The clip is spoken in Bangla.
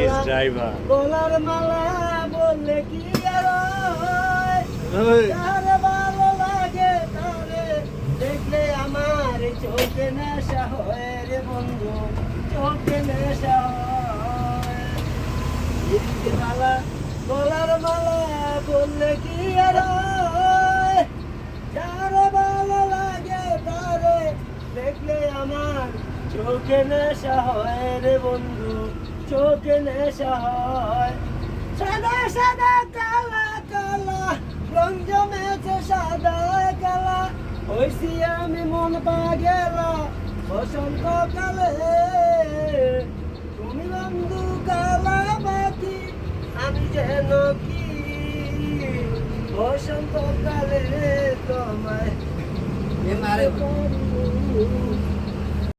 is driver. গলার মালা বললে কি আর হয়? যারে ভালো লাগে তারে দেখলে আমার চোখে নেশা হয় রে বন্ধু, চোখে নেশা হয়। ইরির মালা গলার মালা বললে কি আর হয়? যারে ভালো লাগে তারে দেখলে আমার চোখে নেশা হয় রে বন্ধু, চোখে নেশা হয়। সাদা সাদা কালা কালা রং জমেছে সাদা কালা, হইছি আমি মন পাগেলা বসন্ত কালে। তুমি বন্ধু কালা বাতি আমি যেন কি বসন্ত কালে তোমায় এ মারে করবো।